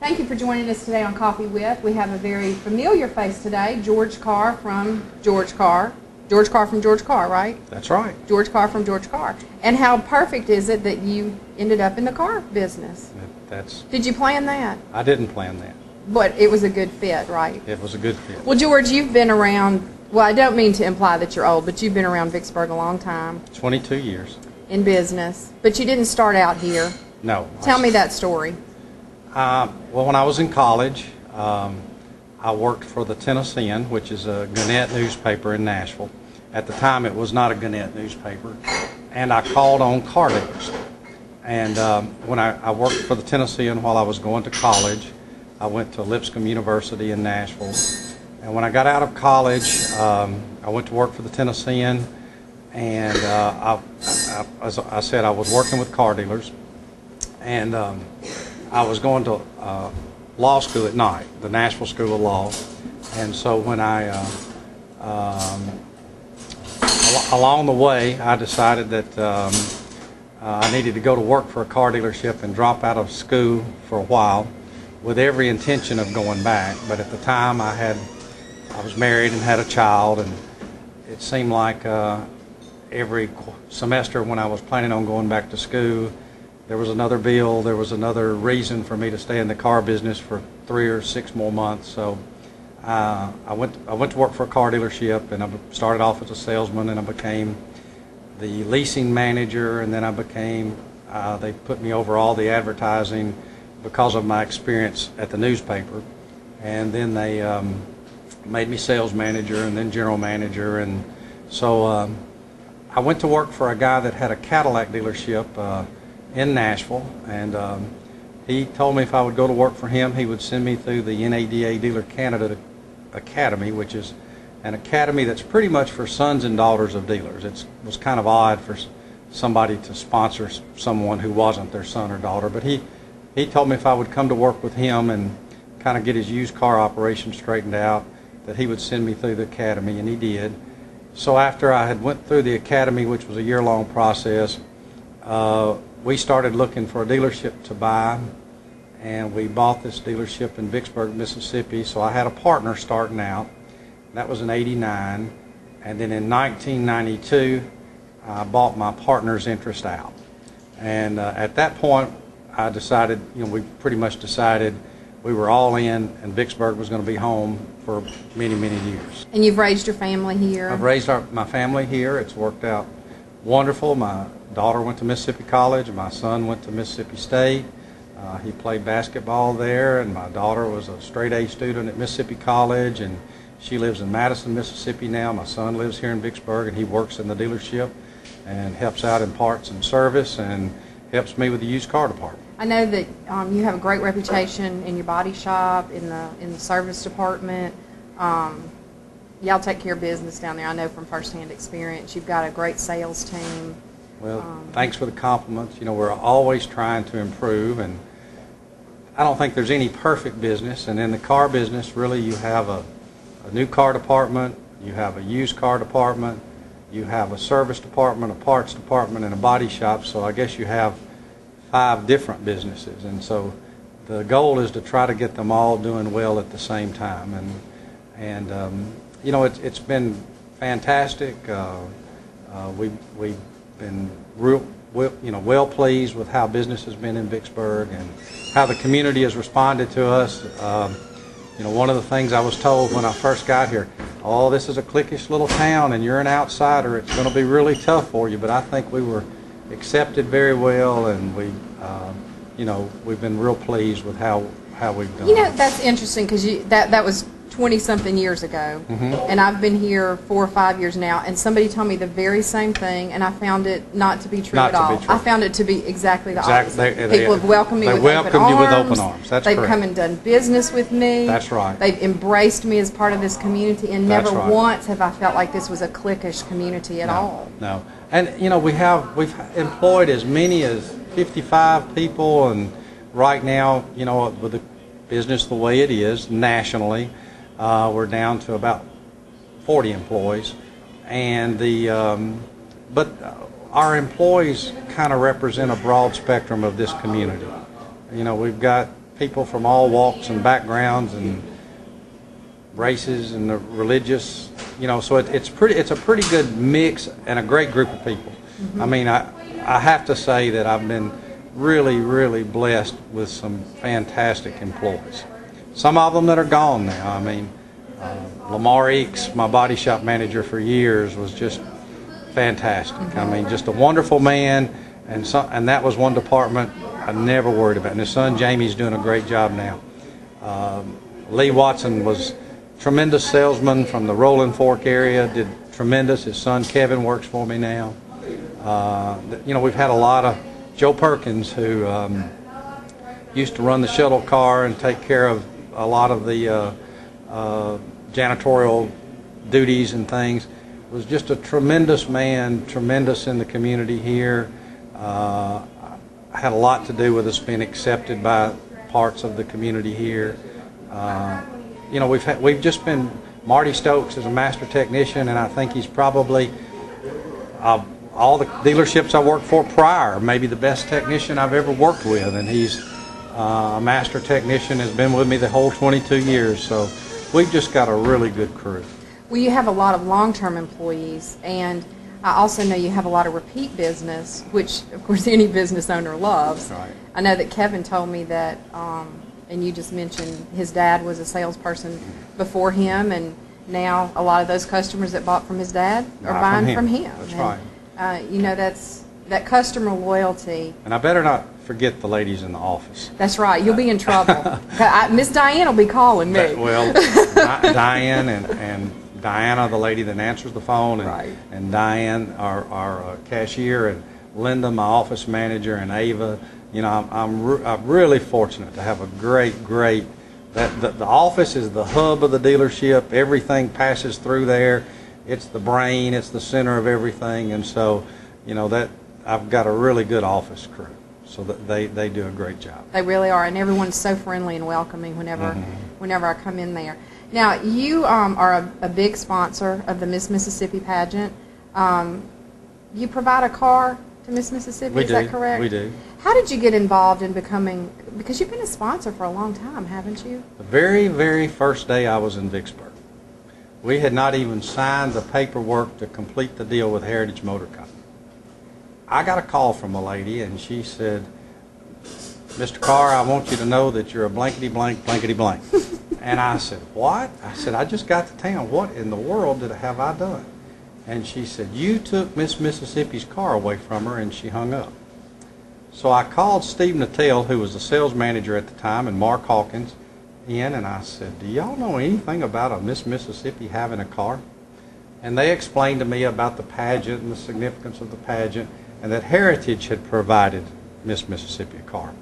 Thank you for joining us today on Coffee With. We have a very familiar face today, George Carr from George Carr. George Carr from George Carr, right? That's right. George Carr from George Carr. And how perfect is it that you ended up in the car business? Did you plan that? I didn't plan that. But it was a good fit, right? It was a good fit. Well, George, you've been around, well, I don't mean to imply that you're old, but you've been around Vicksburg a long time. 22 years. In business. But you didn't start out here. No. Tell me that story. Well, when I was in college, I worked for the Tennessean, which is a Gannett newspaper in Nashville. At the time, it was not a Gannett newspaper. And I called on car dealers. And when I worked for the Tennessean while I was going to college, I went to Lipscomb University in Nashville. And when I got out of college, I went to work for the Tennessean. And as I said, I was working with car dealers. And I was going to law school at night, the Nashville School of Law. And so when along the way, I decided that I needed to go to work for a car dealership and drop out of school for a while with every intention of going back. But at the time, I was married and had a child, and it seemed like every semester when I was planning on going back to school, there was another bill, there was another reason for me to stay in the car business for 3 or 6 more months. So I went to work for a car dealership, and I started off as a salesman, and I became the leasing manager, and then I became, they put me over all the advertising because of my experience at the newspaper. And then they made me sales manager and then general manager. And so I went to work for a guy that had a Cadillac dealership in Nashville, and he told me if I would go to work for him, he would send me through the NADA Dealer Canada Academy, which is an academy that's pretty much for sons and daughters of dealers. It was kind of odd for somebody to sponsor someone who wasn't their son or daughter, but he told me if I would come to work with him and kind of get his used car operation straightened out, that he would send me through the academy, and he did. So after I had went through the academy, which was a year-long process, we started looking for a dealership to buy, and we bought this dealership in Vicksburg, Mississippi. So I had a partner starting out. That was in '89, and then in 1992, I bought my partner's interest out. And at that point, I decided, we pretty much decided we were all in, and Vicksburg was going to be home for many, many years. And you've raised your family here? I've raised my family here. It's worked out wonderful. My daughter went to Mississippi College, and my son went to Mississippi State. He played basketball there, and my daughter was a straight-A student at Mississippi College, and she lives in Madison, Mississippi now. My son lives here in Vicksburg, and he works in the dealership and helps out in parts and service and helps me with the used car department. I know that you have a great reputation in your body shop, in the service department. Y'all take care of business down there, I know from firsthand experience. You've got a great sales team. Well, thanks for the compliments. We're always trying to improve, and I don't think there's any perfect business. And in the car business, really, you have a new car department, you have a used car department, you have a service department, a parts department, and a body shop. So I guess you have 5 different businesses. And so the goal is to try to get them all doing well at the same time. And it's been fantastic. We've been well pleased with how business has been in Vicksburg and how the community has responded to us. One of the things I was told when I first got here, oh, this is a cliquish little town and you're an outsider, it's going to be really tough for you. But I think we were accepted very well, and we've been real pleased with how we've done. That's interesting, because that was 20-something years ago, and I've been here 4 or 5 years now, and somebody told me the very same thing, and I found it not to be true at all. I found it to be exactly the opposite. People have welcomed me with open arms. That's They've correct. come and done business with me. That's right. They've embraced me as part of this community, and That's never right. once have I felt like this was a cliquish community at all. No. And we've employed as many as 55 people, and right now, with the business the way it is nationally, we're down to about 40 employees, and but our employees kind of represent a broad spectrum of this community. We've got people from all walks and backgrounds and races and the religious, so it's a pretty good mix and a great group of people. I mean, I have to say that I've been really, really blessed with some fantastic employees. Some of them that are gone now. I mean, Lamar Eakes, my body shop manager for years, was just fantastic. I mean, just a wonderful man, and that was one department I never worried about. And his son Jamie's doing a great job now. Lee Watson was a tremendous salesman from the Rolling Fork area, did tremendous. His son Kevin works for me now. We've had a lot of Joe Perkins, who used to run the shuttle car and take care of a lot of the janitorial duties and things, was just a tremendous man, tremendous in the community here. Had a lot to do with us being accepted by parts of the community here. We've just been, Marty Stokes is a master technician, and I think he's probably, all the dealerships I worked for prior, maybe the best technician I've ever worked with, and he's a master technician, has been with me the whole 22 years, so we've just got a really good crew. Well, you have a lot of long-term employees, and I also know you have a lot of repeat business, which, of course, any business owner loves. Right. I know that Kevin told me that, and you just mentioned his dad was a salesperson before him, and now a lot of those customers that bought from his dad are buying from him. That's right. That's that customer loyalty. And I better not forget the ladies in the office. That's right. You'll be in trouble. Miss Diane will be calling me. Diane and Diana, the lady that answers the phone, and Diane, our cashier, and Linda, my office manager, and Ava. I'm really fortunate to have a great. The office is the hub of the dealership. Everything passes through there. It's the brain. It's the center of everything, and so that I've got a really good office crew. So that they do a great job. They really are, and everyone's so friendly and welcoming whenever I come in there. Now, you are a big sponsor of the Miss Mississippi pageant. You provide a car to Miss Mississippi, is that correct? We do. How did you get involved in becoming, because you've been a sponsor for a long time, haven't you? The very, very first day I was in Vicksburg, we had not even signed the paperwork to complete the deal with Heritage Motor Company. I got a call from a lady, and she said, "Mr. Carr, I want you to know that you're a blankety-blank, blankety-blank." And I said, "What?" I said, "I just got to town. What in the world have I done?" And she said, "You took Miss Mississippi's car away from her," and she hung up. So I called Steve Nattell, who was the sales manager at the time, and Mark Hawkins in, and I said, "Do y'all know anything about a Miss Mississippi having a car?" And they explained to me about the pageant and the significance of the pageant, and that Heritage had provided Miss Mississippi a car.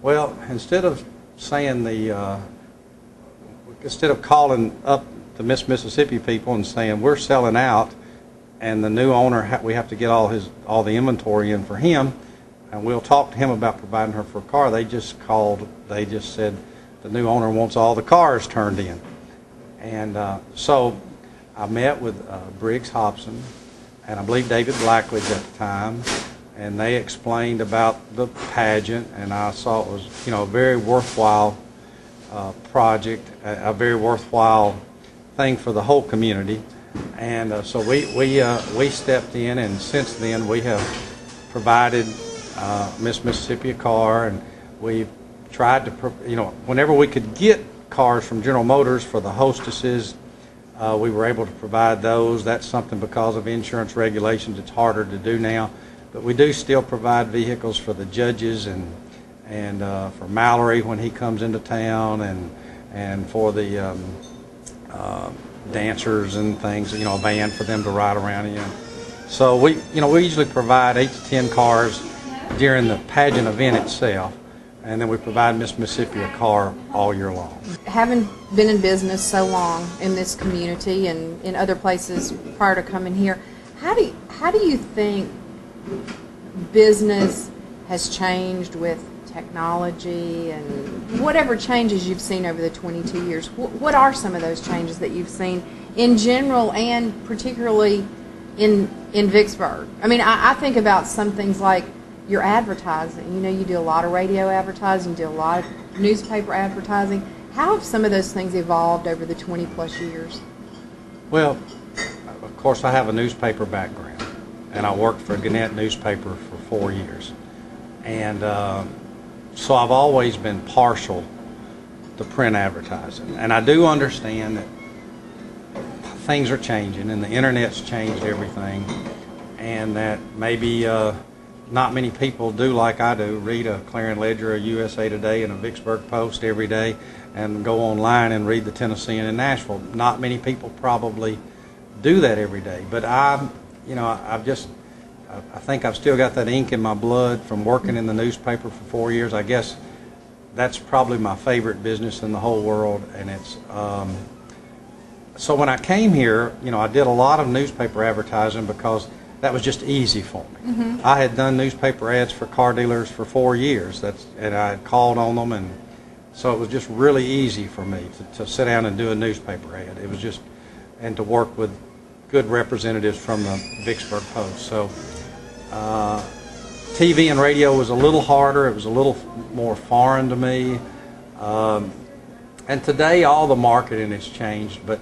Well, instead of calling up the Miss Mississippi people and saying we're selling out, and the new owner we have to get all the inventory in for him, and we'll talk to him about providing her for a car. They just called. They just said the new owner wants all the cars turned in, and so I met with Briggs Hobson, and I believe David Blackledge at the time, and they explained about the pageant, and I saw it was a very worthwhile project, a very worthwhile thing for the whole community, and so we stepped in, and since then we have provided Miss Mississippi a car, and we've tried to whenever we could get cars from General Motors for the hostesses, we were able to provide those. That's something because of insurance regulations it's harder to do now, but we do still provide vehicles for the judges and for Mallory when he comes into town, and for the dancers and things, a van for them to ride around in. So we usually provide 8 to 10 cars during the pageant event itself, and then we provide Miss Mississippi a car all year long. Having been in business so long in this community and in other places prior to coming here, how do you think business has changed with technology and whatever changes you've seen over the 22 years? What are some of those changes that you've seen in general and particularly in Vicksburg? I mean, I think about some things like your advertising. You know, you do a lot of radio advertising, you do a lot of newspaper advertising. How have some of those things evolved over the 20-plus years? Well, of course, I have a newspaper background, and I worked for a Gannett newspaper for 4 years. And so I've always been partial to print advertising. And I do understand that things are changing, and the Internet's changed everything, and that maybe not many people do like I do, read a Clarion Ledger, a USA Today, and a Vicksburg Post every day, and go online and read the Tennessean in Nashville. Not many people probably do that every day, but I think I've still got that ink in my blood from working in the newspaper for 4 years. I guess that's probably my favorite business in the whole world, and it's so when I came here, I did a lot of newspaper advertising because that was just easy for me. Mm-hmm. I had done newspaper ads for car dealers for 4 years, and I had called on them, and so it was just really easy for me to sit down and do a newspaper ad. It was just, and to work with good representatives from the Vicksburg Post. So TV and radio was a little harder. It was a little more foreign to me. And today all the marketing has changed, but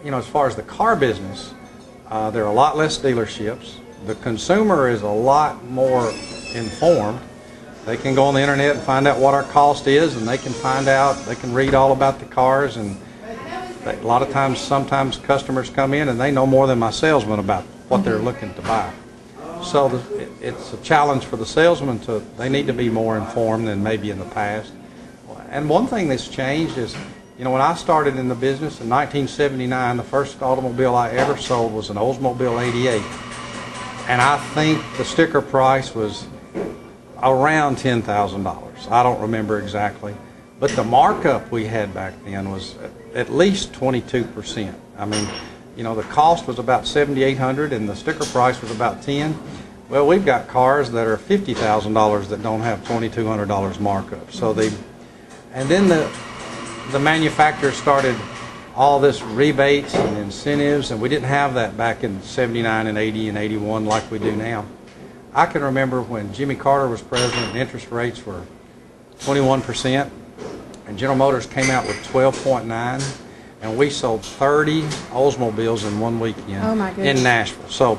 as far as the car business, there are a lot less dealerships. The consumer is a lot more informed. They can go on the internet and find out what our cost is, and they can read all about the cars, and a lot of times, sometimes customers come in and they know more than my salesman about what they're looking to buy. So it's a challenge for the salesman they need to be more informed than maybe in the past. And one thing that's changed is, when I started in the business in 1979, the first automobile I ever sold was an Oldsmobile 88. And I think the sticker price was around $10,000. I don't remember exactly. But the markup we had back then was at least 22%. I mean, the cost was about $7,800 and the sticker price was about $10,000. Well, we've got cars that are $50,000 that don't have $2,200 markup. So and then the manufacturers started all this rebates and incentives, and we didn't have that back in 79 and 80 and 81 like we do now. I can remember when Jimmy Carter was president and interest rates were 21%, and General Motors came out with 12.9, and we sold 30 Oldsmobiles in 1 weekend in Nashville. So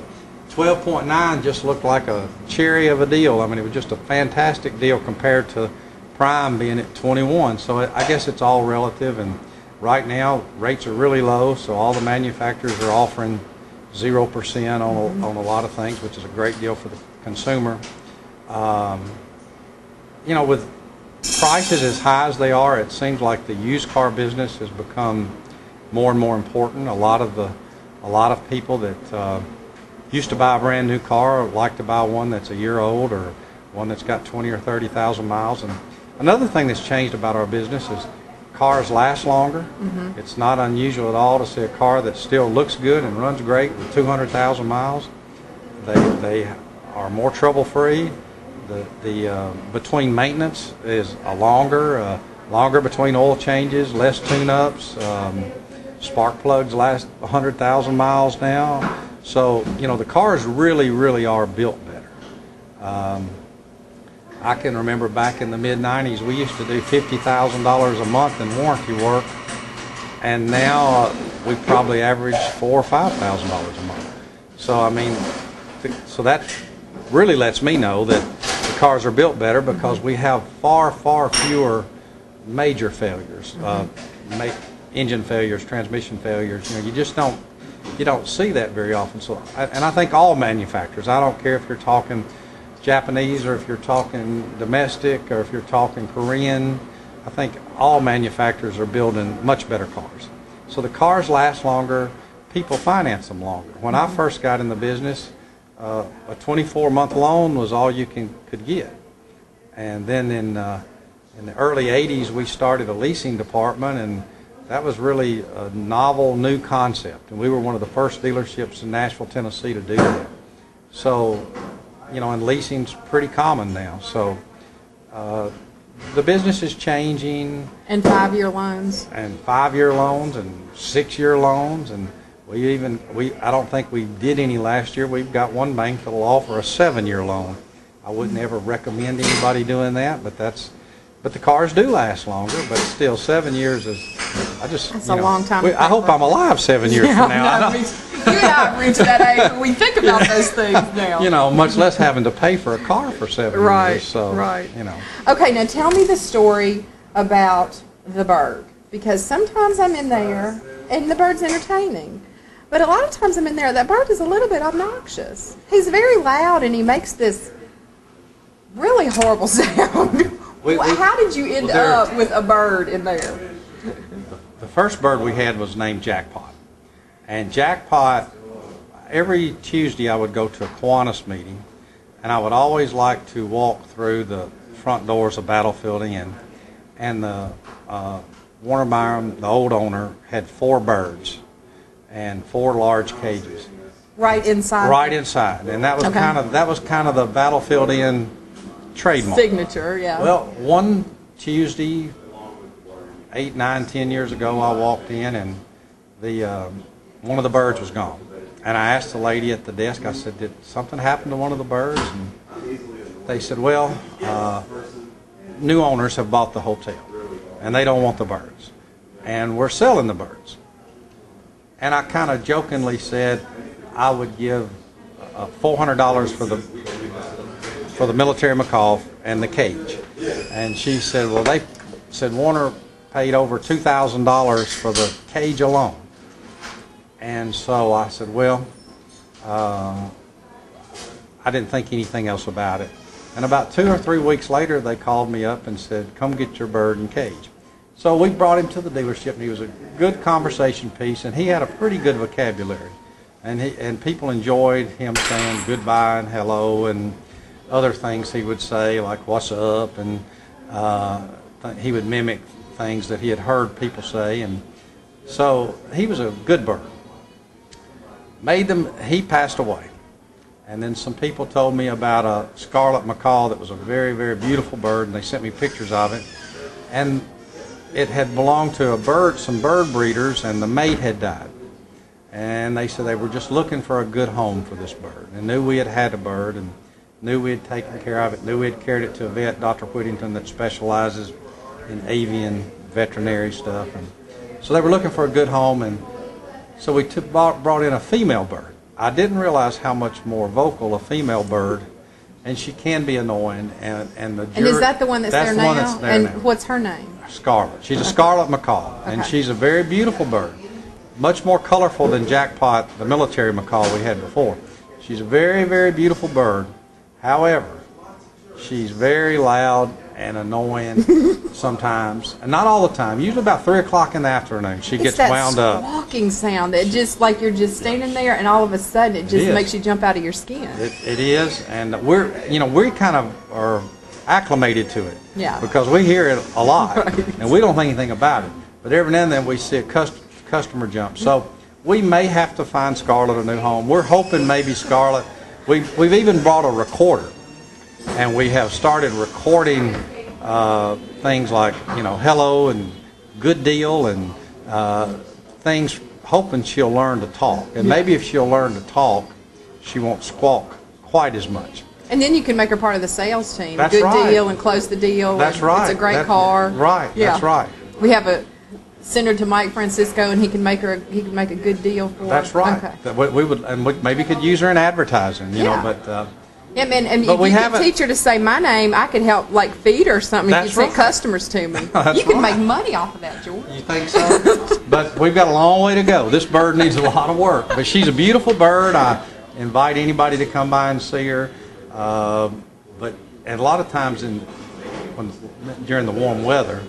12.9 just looked like a cherry of a deal. I mean, it was just a fantastic deal compared to prime being at 21. So I guess it's all relative, and right now rates are really low, so all the manufacturers are offering 0% on a lot of things, which is a great deal for the consumer. With prices as high as they are, it seems like the used car business has become more and more important. A lot of people that used to buy a brand new car like to buy one that's a year old or one that's got 20 or 30,000 miles. And another thing that's changed about our business is cars last longer. Mm-hmm. It's not unusual at all to see a car that still looks good and runs great with 200,000 miles. They are more trouble-free. The between maintenance is longer between oil changes, less tune-ups. Spark plugs last 100,000 miles now. So the cars really, really are built better. I can remember back in the mid-90s, we used to do $50,000 a month in warranty work, and now we probably average $4,000 or $5,000 a month. So I mean, so that really lets me know that the cars are built better because we have far, far fewer major failures, engine failures, transmission failures. You just don't see that very often. So, and I think all manufacturers, I don't care if you're talking Japanese or if you're talking domestic or if you're talking Korean, I think all manufacturers are building much better cars. So the cars last longer, people finance them longer. When I first got in the business, a 24-month loan was all you could get. And then in the early 80s, we started a leasing department, and that was really a novel new concept. And we were one of the first dealerships in Nashville, Tennessee to do that. So, and leasing's pretty common now. So the business is changing. And 5-year loans. And 5-year loans and 6-year loans. And I don't think we did any last year. We've got one bank that will offer a 7-year loan. I wouldn't ever recommend anybody doing that, but the cars do last longer. But still, 7 years is, that's a long time. I hope I'm alive 7 years from now. No, you and I have reached that age when we think about those things now. Much less having to pay for a car for 7 years. So, Okay, now tell me the story about the bird, because sometimes I'm in there and the bird's entertaining. But a lot of times I'm in there, that bird is a little bit obnoxious. He's very loud and he makes this really horrible sound. How did you end up with a bird in there? The first bird we had was named Jackpot. And Jackpot, every Tuesday I would go to a Kiwanis meeting, and I would always like to walk through the front doors of Battlefield Inn. And the Warner Byram, the old owner, had 4 birds and 4 large cages. Right inside. Right inside, and that was kind of the Battlefield Inn trademark. Signature, yeah. Well, one Tuesday, 8, 9, 10 years ago, I walked in and one of the birds was gone. And I asked the lady at the desk, I said, did something happen to one of the birds? And they said, well, new owners have bought the hotel, and they don't want the birds. And we're selling the birds. And I kind of jokingly said I would give $400 for the military macaw and the cage. And she said, well, they said Warner paid over $2,000 for the cage alone. And so I said, well, I didn't think anything else about it. And about 2 or 3 weeks later, they called me up and said, come get your bird and cage. So we brought him to the dealership, and he was a good conversation piece, and he had a pretty good vocabulary. And people enjoyed him saying goodbye and hello and other things he would say, like what's up, and he would mimic things that he had heard people say. And so he was a good bird. He passed away. And then some people told me about a scarlet macaw that was a very, very beautiful bird, and they sent me pictures of it. And it had belonged to some bird breeders, and the mate had died. And they said they were just looking for a good home for this bird, and knew we had had a bird, and knew we had taken care of it, knew we had carried it to a vet, Dr. Whittington, that specializes in avian veterinary stuff. And so they were looking for a good home, and so we brought in a female bird. I didn't realize how much more vocal a female bird, and she can be annoying. And is that the one that's there now? That's the one that's there now. And what's her name? Scarlet. She's a scarlet macaw, and she's a very beautiful bird. Much more colorful than Jackpot, the military macaw we had before. She's a very, very beautiful bird. However, she's very loud and annoying sometimes, and not all the time. Usually about 3 o'clock in the afternoon, she gets wound up. It's that squawking sound that just like you're just standing there, and all of a sudden it just makes you jump out of your skin. It is, and we kind of are acclimated to it. Yeah. Because we hear it a lot, and we don't think anything about it. But every now and then we see a customer jump. So we may have to find Scarlet a new home. We're hoping maybe Scarlet. We've even brought a recorder, and we have started recording things like hello and good deal and things, hoping she'll learn to talk. And maybe if she'll learn to talk, she won't squawk quite as much. And then you can make her part of the sales team. That's good right. Deal and close the deal. That's right. It's a great car. Right. Yeah. That's right. We have send her to Mike Francisco, and he can make a good deal for her. That's right. Okay. We would, and we maybe could use her in advertising, but. Yeah, man, and if you could teach her to say my name, I could help feed her something if you send customers to me. You could make money off of that, George. You think so? But we've got a long way to go. This bird needs a lot of work. But she's a beautiful bird. I invite anybody to come by and see her. But a lot of times during the warm weather,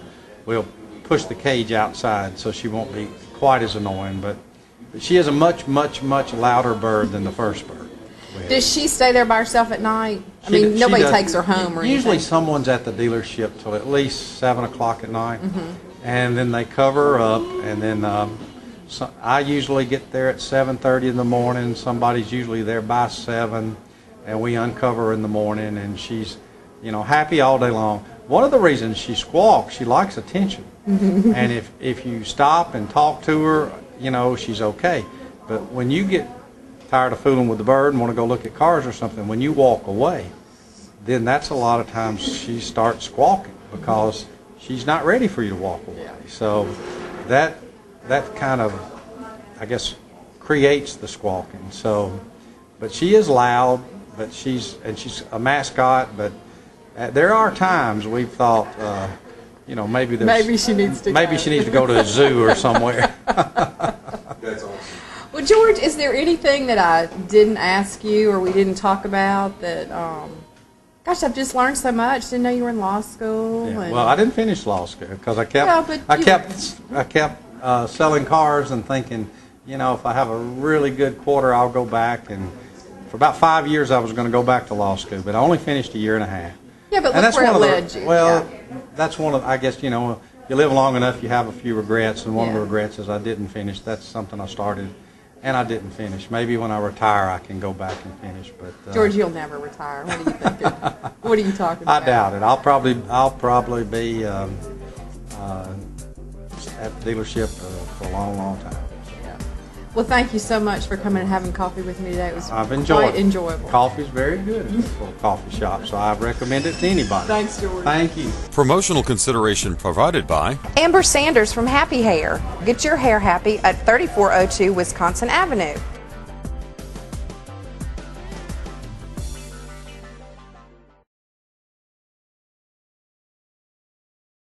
we'll push the cage outside so she won't be quite as annoying. But she is a much, much, much louder bird than the first bird. Does she stay there by herself at night? Nobody takes her home or anything. Usually someone's at the dealership till at least 7 o'clock at night, and then they cover her up, and then I usually get there at 7:30 in the morning. Somebody's usually there by 7, and we uncover her in the morning, and she's happy all day long. One of the reasons she squawks, she likes attention, and if you stop and talk to her, she's okay. But when you get tired of fooling with the bird and want to go look at cars or something, when you walk away, then that's a lot of times she starts squawking because she's not ready for you to walk away. So that kind of, I guess, creates the squawking. So, but she is loud, but she's a mascot. But there are times we've thought, maybe she needs to go to a zoo or somewhere. That's awesome. Well, George, is there anything that I didn't ask you or we didn't talk about that? Gosh, I've just learned so much. Didn't know you were in law school. Yeah. Well, I didn't finish law school because I kept selling cars and thinking, if I have a really good quarter, I'll go back. And for about 5 years, I was going to go back to law school, but I only finished a year and a half. Yeah, but look where it led you. Well, that's one of, I guess, you live long enough, you have a few regrets, and one of the regrets is I didn't finish. That's something I started, and I didn't finish. Maybe when I retire, I can go back and finish. But George, you'll never retire. What are you thinking? What are you talking about? I doubt it. I'll probably be at the dealership for a long, long time. Well, thank you so much for coming and having coffee with me today. It was I've enjoyed quite enjoyable. Coffee's very good at this little coffee shop, so I recommend it to anybody. Thanks, George. Thank you. Promotional consideration provided by Amber Sanders from Happy Hair. Get your hair happy at 3402 Wisconsin Avenue.